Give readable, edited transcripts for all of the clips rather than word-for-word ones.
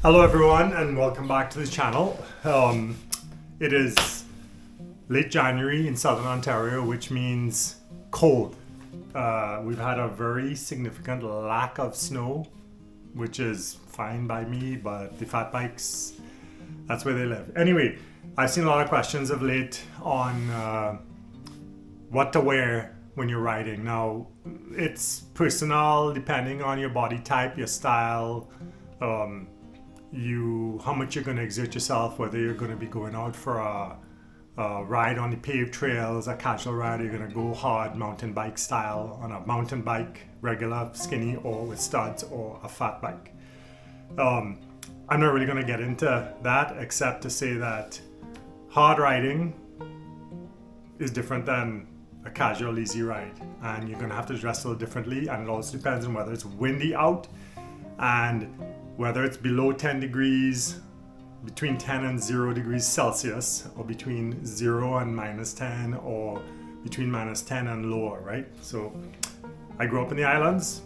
Hello everyone and welcome back to the channel. It is late January in Southern Ontario, which means cold. We've had a very significant lack of snow, which is fine by me, but the fat bikes, that's where they live. Anyway, I've seen a lot of questions of late on what to wear when you're riding. Now, it's personal depending on your body type, your style, how much you're going to exert yourself, whether you're going to be going out for a ride on the paved trails, a casual ride, you're going to go hard mountain bike style on a mountain bike, regular, skinny, or with studs, or a fat bike. I'm not really going to get into that except to say that hard riding is different than a casual easy ride, and you're going to have to dress a little differently, and it also depends on whether it's windy out and whether it's below 10 degrees, between 10 and 0 degrees Celsius, or between 0 and -10, or between -10 and lower, right? So I grew up in the islands.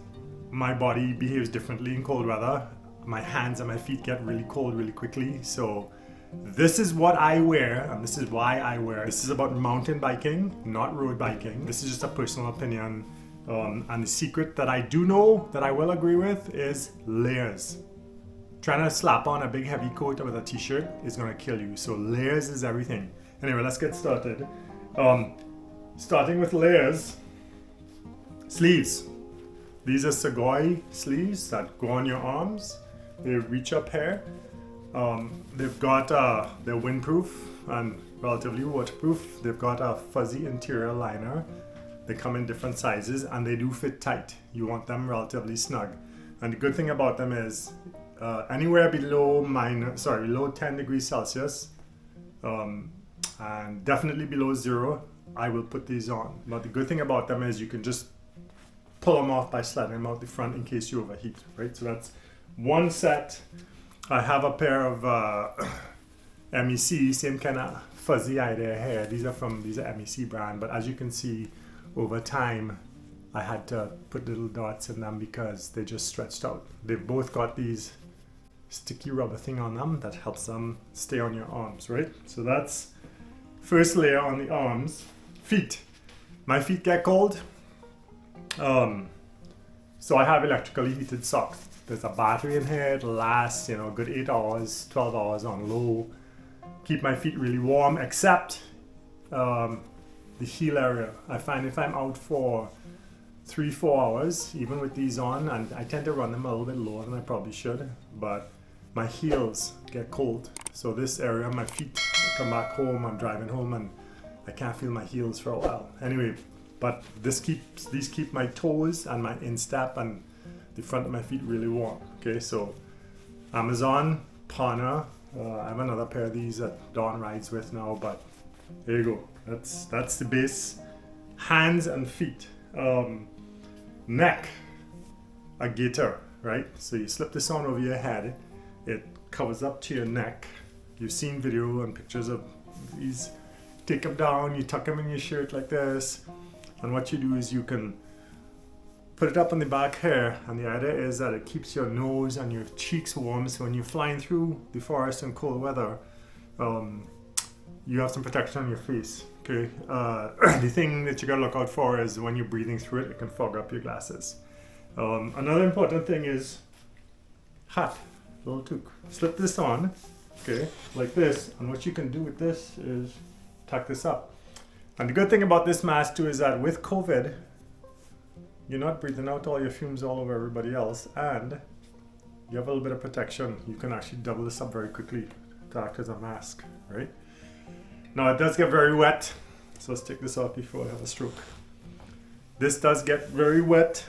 My body behaves differently in cold weather. My hands and my feet get really cold really quickly. So this is what I wear, and this is why I wear. This is about mountain biking, not road biking. This is just a personal opinion. And the secret that I do know that I will agree with is layers. Trying to slap on a big heavy coat with a t-shirt is going to kill you. So layers is everything. Anyway, let's get started. Starting with layers. Sleeves. These are Segoy sleeves that go on your arms. They reach up here. They've got, they're windproof and relatively waterproof. They've got a fuzzy interior liner. They come in different sizes and they do fit tight. You want them relatively snug. And the good thing about them is anywhere below below 10 degrees Celsius and definitely below 0, I will put these on. But the good thing about them is you can just pull them off by sliding them out the front in case you overheat, right? So that's one set. I have a pair of MEC, same kind of fuzzy idea here. These are MEC brand, but as you can see, over time I had to put little dots in them because they just stretched out. They've both got these sticky rubber thing on them that helps them stay on your arms, right? So that's first layer on the arms. Feet. My feet get cold. So I have electrically heated socks. There's a battery in here. It'll last, a good 8 hours, 12 hours on low. Keep my feet really warm, except the heel area. I find if I'm out for 3-4 hours, even with these on, and I tend to run them a little bit lower than I probably should, but my heels get cold. So this area, my feet, I come back home, I'm driving home, and I can't feel my heels for a while. Anyway, but these keep my toes and my instep and the front of my feet really warm. Okay, so Amazon, Pana. I have another pair of these that Dawn rides with now, but there you go. That's the base. Hands and feet. Neck, a gaiter, right? So you slip this on over your head. It covers up to your neck. You've seen video and pictures of these. Take them down, you tuck them in your shirt like this. And what you do is you can put it up on the back here, and the idea is that it keeps your nose and your cheeks warm, so when you're flying through the forest in cold weather, you have some protection on your face. Okay. The thing that you gotta look out for is when you're breathing through it, it can fog up your glasses. Another important thing is hat, little toque. Slip this on, okay, like this, and what you can do with this is tuck this up. And the good thing about this mask too is that with COVID, you're not breathing out all your fumes all over everybody else, and you have a little bit of protection. You can actually double this up very quickly to act as a mask, right? Now it does get very wet, so let's take this off before I have a stroke. This does get very wet.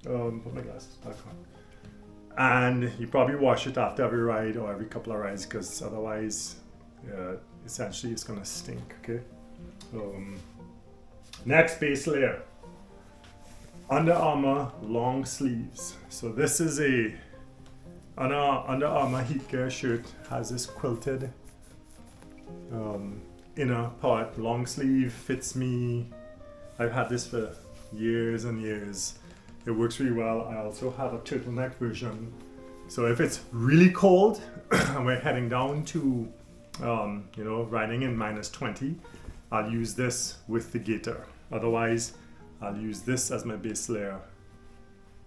Put my glasses back on. And you probably wash it after every ride or every couple of rides, because otherwise, essentially it's gonna stink, okay? Next base layer. Under Armour long sleeves. So this is a Under Armour heat gear shirt. Has this quilted inner part, long sleeve, fits me. I've had this for years and years. It works really well. I also have a turtleneck version So if it's really cold and we're heading down to, you know, riding in -20, I'll use this with the gaiter. Otherwise, I'll use this as my base layer.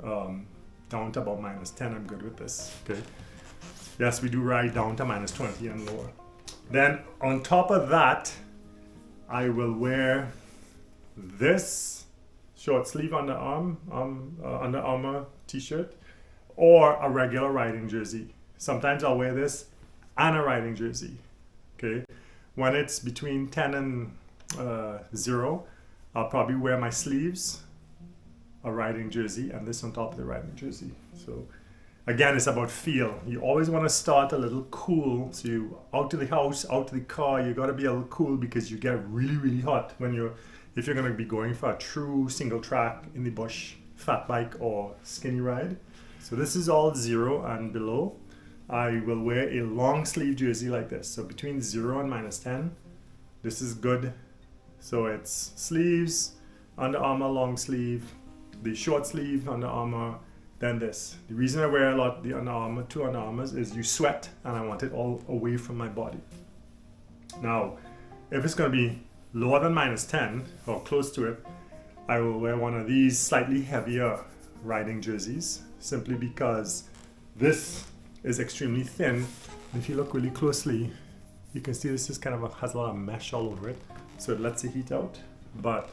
Down to about -10, I'm good with this, okay? Yes, we do ride down to -20 and lower. Then on top of that, I will wear this short sleeve Under Armour t-shirt or a regular riding jersey. Sometimes I'll wear this and a riding jersey, okay? When it's between 10 and 0, I'll probably wear my sleeves, a riding jersey, and this on top of the riding jersey. So again, it's about feel. You always want to start a little cool. So you out to the house, out to the car, you got to be a little cool because you get really, really hot when if you're going to be going for a true single track in the bush, fat bike or skinny ride. So this is all 0 and below. I will wear a long sleeve jersey like this. So between 0 and -10, this is good. So it's sleeves, Under Armour long sleeve, the short sleeve Under Armour, then this. The reason I wear a lot the Under Armour, 2 Under Armours, is you sweat and I want it all away from my body. Now, if it's going to be lower than -10 or close to it, I will wear one of these slightly heavier riding jerseys, simply because this is extremely thin. If you look really closely, you can see this is kind of has a lot of mesh all over it, so it lets the heat out. But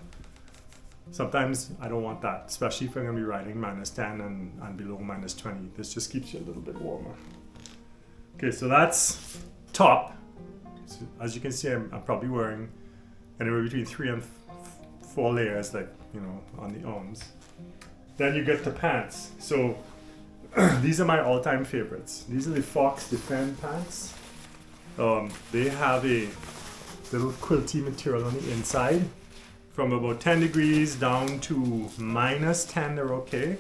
sometimes I don't want that, especially if I'm going to be riding -10 and below -20. This just keeps you a little bit warmer. Okay, so that's top. So as you can see, I'm probably wearing anywhere between 3 and 4 layers, like, you know, on the arms. Then you get the pants. So these are my all-time favorites. These are the Fox Defend pants. They have a little quilty material on the inside. From about 10 degrees down to -10, they're okay.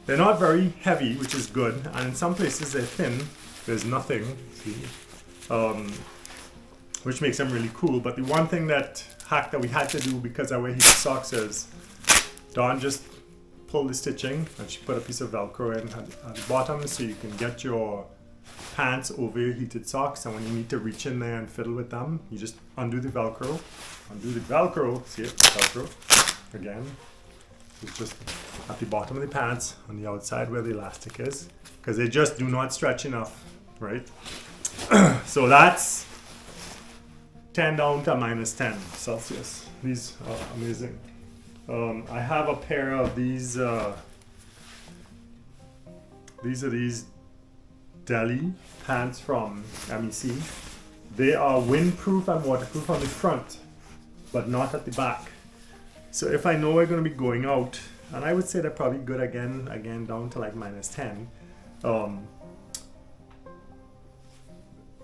They're not very heavy, which is good. And in some places they're thin. There's nothing, see? Which makes them really cool. But the one thing hack that we had to do because I wear heated socks is Dawn just pulled the stitching and she put a piece of Velcro in at the bottom so you can get your pants over your heated socks, and when you need to reach in there and fiddle with them, you just undo the Velcro, see it, Velcro, again. It's just at the bottom of the pants on the outside where the elastic is, because they just do not stretch enough, right? So that's 10 down to -10 Celsius. These are amazing. I have a pair of these are these Delhi pants from MEC. They are windproof and waterproof on the front, but not at the back. So if I know we're going to be going out, and I would say they're probably good again down to like -10.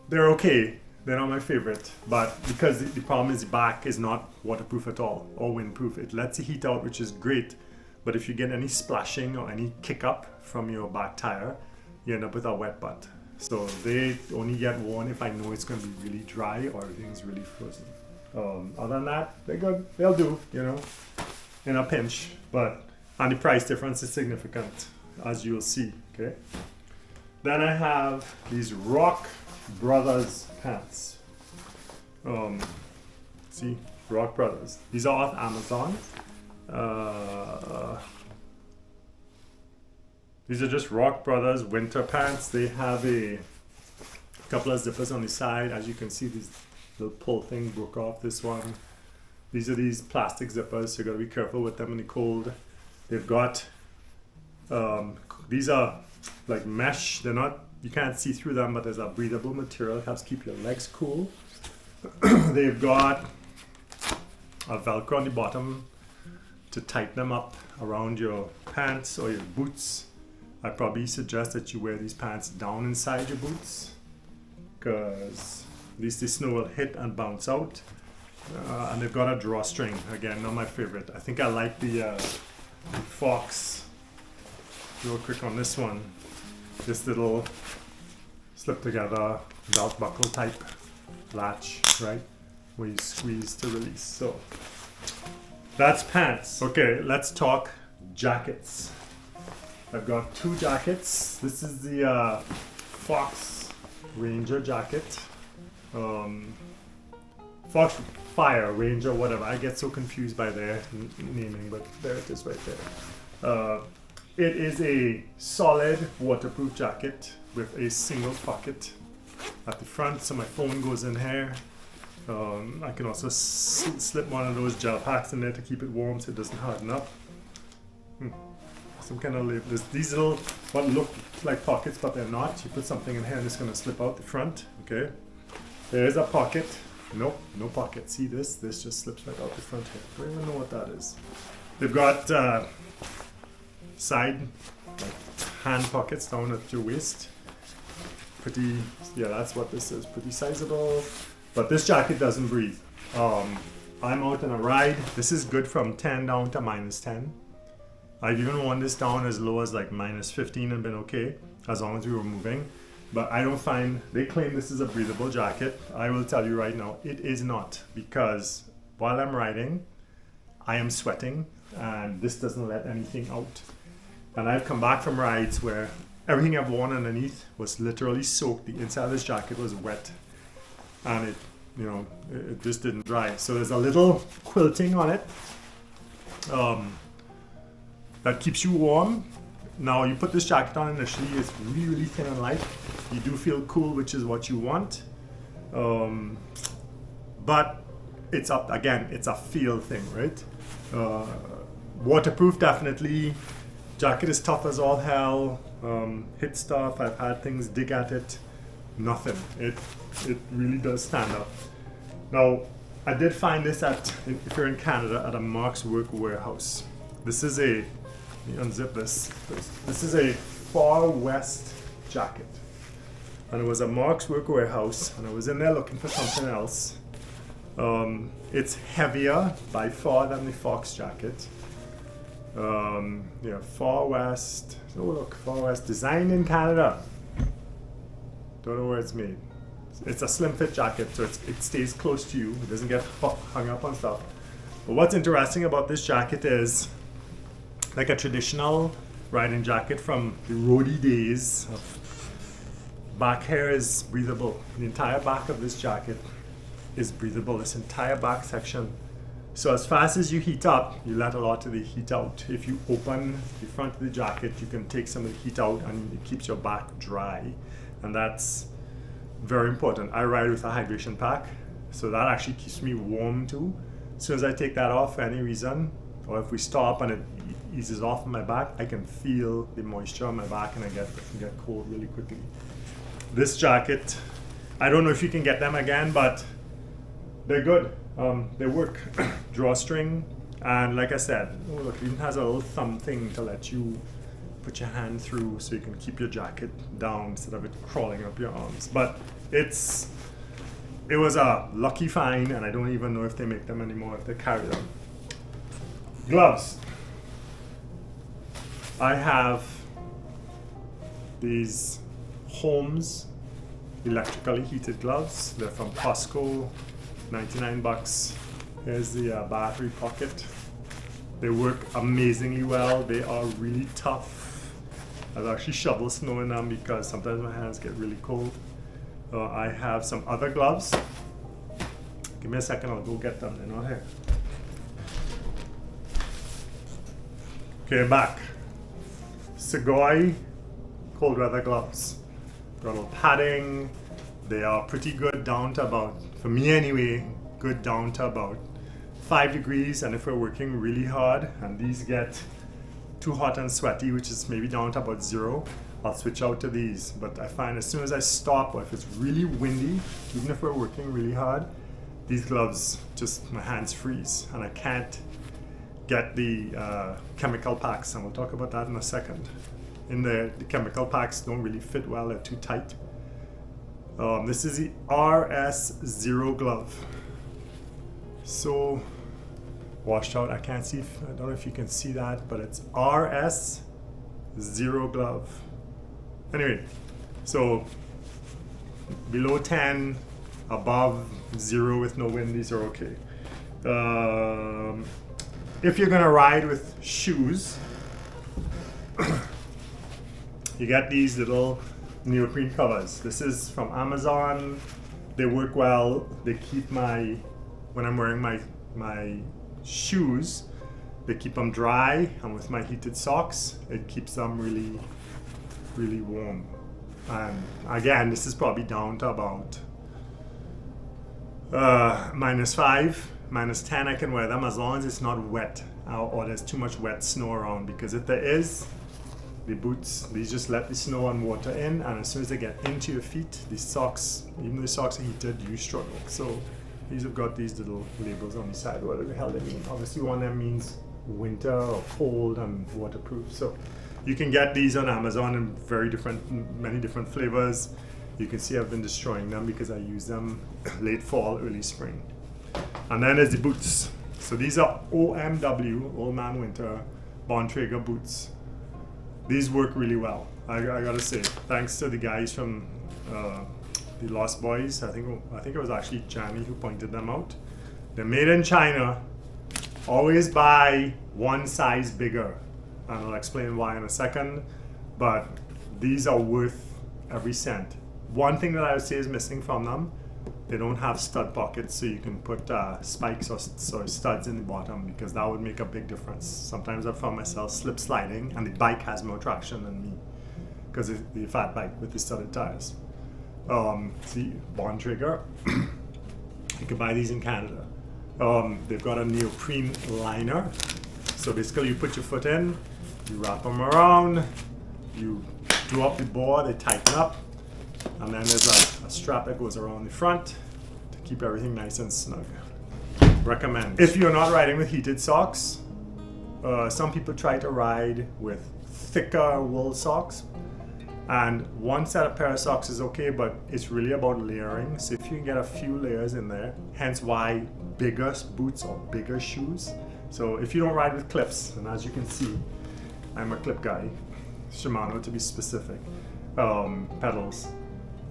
They're okay. They're not my favorite, but because the problem is the back is not waterproof at all or windproof. It lets the heat out, which is great, but if you get any splashing or any kick up from your back tire, you end up with a wet butt. So they only get worn if I know it's going to be really dry or everything's really frozen. Other than that, they're good. They'll do, you know, in a pinch. And the price difference is significant, as you'll see. Okay. Then I have these Rock Brothers pants. See, Rock Brothers. These are off Amazon. These are just Rock Brothers winter pants. They have a couple of zippers on the side. As you can see, this little pull thing broke off this one. These are these plastic zippers, so you gotta be careful with them in the cold. They've got, these are like mesh. They're not, you can't see through them, but there's a breathable material that helps keep your legs cool. They've got a Velcro on the bottom to tighten them up around your pants or your boots. I probably suggest that you wear these pants down inside your boots, because at least the snow will hit and bounce out. And they've got a drawstring. Again, not my favorite. I think I like the Fox. Real quick on this one. This little slip together belt buckle type latch, right? Where you squeeze to release. So that's pants. Okay, let's talk jackets. I've got two jackets. This is the Fox Ranger jacket. Fox Fire Ranger, whatever. I get so confused by their naming, but there it is right there. It is a solid waterproof jacket with a single pocket at the front, so my phone goes in here. I can also slip one of those gel packs in there to keep it warm so it doesn't harden up. Some kind of these little what look like pockets, but they're not. You put something in here and it's going to slip out the front. Okay, there's a pocket. Nope, no pocket. See this? This just slips right out the front here. Don't even know what that is. They've got side hand pockets down at your waist. Pretty, yeah, that's what this is. Pretty sizable. But this jacket doesn't breathe. I'm out on a ride. This is good from 10 down to -10. I've even worn this down as low as like -15 and been okay, as long as we were moving. But I don't find, they claim this is a breathable jacket. I will tell you right now, it is not, because while I'm riding, I am sweating and this doesn't let anything out. And I've come back from rides where everything I've worn underneath was literally soaked. The inside of this jacket was wet and it, you know, it just didn't dry. So there's a little quilting on it that keeps you warm. Now you put this jacket on initially, it's really, really thin and light. You do feel cool, which is what you want. But it's up, again, it's a feel thing, right? Waterproof, definitely. Jacket is tough as all hell. Hit stuff, I've had things dig at it. Nothing. It really does stand up. Now, I did find this at, if you're in Canada, at a Mark's Work warehouse. This is a, let me unzip this. This is a Far West jacket. And it was a Mark's Work warehouse, and I was in there looking for something else. It's heavier by far than the Fox jacket. Yeah, Far West. Oh look, Far West, designed in Canada. Don't know where it's made. It's a slim fit jacket, so it stays close to you. It doesn't get hung up on stuff. But what's interesting about this jacket is, like a traditional riding jacket from the roadie days, back here is breathable. The entire back of this jacket is breathable, this entire back section. So as fast as you heat up, you let a lot of the heat out. If you open the front of the jacket, you can take some of the heat out and it keeps your back dry. And that's very important. I ride with a hydration pack, so that actually keeps me warm too. As soon as I take that off for any reason, or if we stop and it eases off on my back, I can feel the moisture on my back and I get cold really quickly. This jacket, I don't know if you can get them again, but they're good. They work. Drawstring, and like I said, oh look, it even has a little thumb thing to let you put your hand through so you can keep your jacket down instead of it crawling up your arms. But it was a lucky find, and I don't even know if they make them anymore, if they carry them. Gloves. I have these Holmes electrically heated gloves. They're from Costco, 99 bucks. Here's the battery pocket. They work amazingly well. They are really tough. I've actually shoveled snow in them because sometimes my hands get really cold. I have some other gloves. Give me a second, I'll go get them. They're not here. Okay, back. Segoy cold weather gloves. Got a little padding. They are pretty good down to about, for me anyway, good down to about 5 degrees. And if we're working really hard and these get too hot and sweaty, which is maybe down to about 0, I'll switch out to these. But I find as soon as I stop, or if it's really windy, even if we're working really hard, these gloves, just my hands freeze and I can't get the chemical packs, and we'll talk about that in a second. In the chemical packs don't really fit well, they're too tight. This is the RS0 glove. So washed out, I can't see, I don't know if you can see that, but it's RS0 glove. Anyway, so below 10, above 0 with no wind, these are okay. If you're gonna ride with shoes, you get these little neoprene covers. This is from Amazon. They work well. They keep when I'm wearing my shoes, they keep them dry, and with my heated socks, it keeps them really, really warm. And again, this is probably down to about -5, -10. I can wear them as long as it's not wet or there's too much wet snow around, because if there is, the boots, these just let the snow and water in, and as soon as they get into your feet, the socks, even though the socks are heated, you struggle. So these have got these little labels on the side, whatever the hell they mean. Obviously one of them means winter or cold and waterproof. So you can get these on Amazon in many different flavors. You can see I've been destroying them because I use them late fall, early spring. And then there's the boots. So these are OMW, Old Man Winter Bontrager boots. These work really well. I gotta say, thanks to the guys from the Lost Boys. I think it was actually Johnny who pointed them out. They're made in China. Always buy one size bigger, and I'll explain why in a second. But these are worth every cent. One thing that I would say is missing from them: they don't have stud pockets, so you can put spikes or studs in the bottom, because that would make a big difference. Sometimes I found myself slip sliding, and the bike has more traction than me because it's the fat bike with the studded tires. See, Bontrager. You can buy these in Canada. They've got a neoprene liner. So basically you put your foot in, you wrap them around, you do up the board, they tighten up, and then there's a strap that goes around the front to keep everything nice and snug. Recommend. If you're not riding with heated socks, some people try to ride with thicker wool socks. And one set of pair of socks is okay, but it's really about layering. So if you can get a few layers in there, hence why bigger boots or bigger shoes. So if you don't ride with clips, and as you can see, I'm a clip guy, Shimano to be specific, pedals,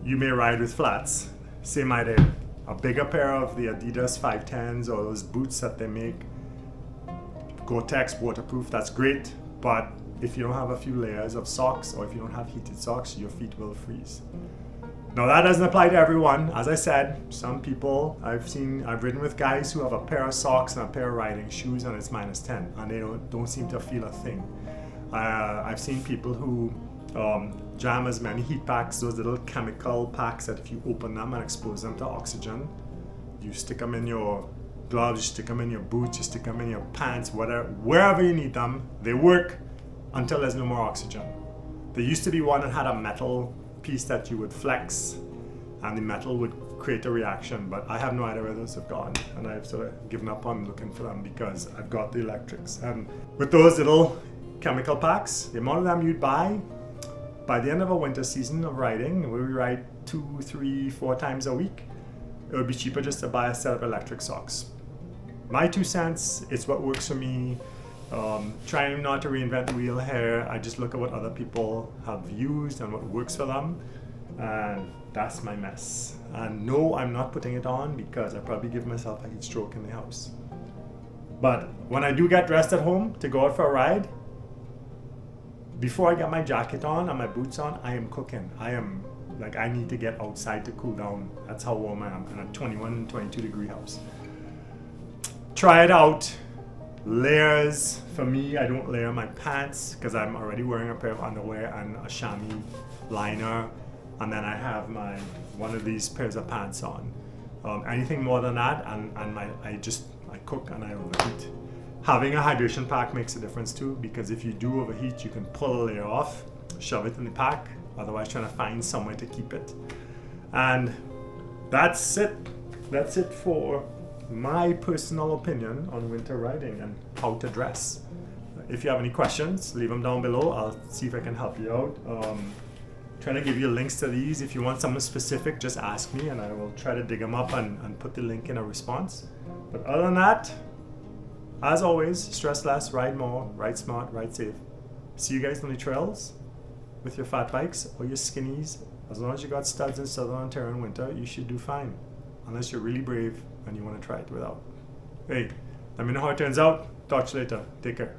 you may ride with flats. Same idea. A bigger pair of the Adidas 510s or those boots that they make, Gore-Tex waterproof, that's great, but if you don't have a few layers of socks, or if you don't have heated socks, your feet will freeze. Now that doesn't apply to everyone. As I said, some people I've ridden with guys who have a pair of socks and a pair of riding shoes, and it's -10, and they don't seem to feel a thing. I've seen people who jam as many heat packs, those little chemical packs that if you open them and expose them to oxygen, you stick them in your gloves, you stick them in your boots, you stick them in your pants, whatever, wherever you need them, they work until there's no more oxygen. There used to be one that had a metal piece that you would flex, and the metal would create a reaction, but I have no idea where those have gone, and I've sort of given up on looking for them because I've got the electrics. And with those little chemical packs, the amount of them you'd buy, by the end of a winter season of riding, where we ride 2, 3, 4 times a week, it would be cheaper just to buy a set of electric socks. My 2 cents, it's what works for me. Trying not to reinvent the wheel here. I just look at what other people have used and what works for them, and that's my mess. And no, I'm not putting it on because I probably give myself a heat stroke in the house. But when I do get dressed at home to go out for a ride, before I get my jacket on and my boots on, I am cooking. I need to get outside to cool down. That's how warm I am in a 21, 22 degree house. Try it out. Layers, for me, I don't layer my pants because I'm already wearing a pair of underwear and a chamois liner, and then I have one of these pairs of pants on. Anything more than that, and I cook and I overheat. Having a hydration pack makes a difference too, because if you do overheat, you can pull a layer off, shove it in the pack, otherwise trying to find somewhere to keep it. And that's it. That's it for my personal opinion on winter riding and how to dress. If you have any questions, leave them down below. I'll see if I can help you out. Trying to give you links to these. If you want something specific, just ask me and I will try to dig them up and put the link in a response. But other than that, as always, stress less, ride more, ride smart, ride safe. See you guys on the trails with your fat bikes or your skinnies. As long as you got studs in Southern Ontario in winter, you should do fine. Unless you're really brave and you want to try it without. Hey, let me know how it turns out. Talk to you later. Take care.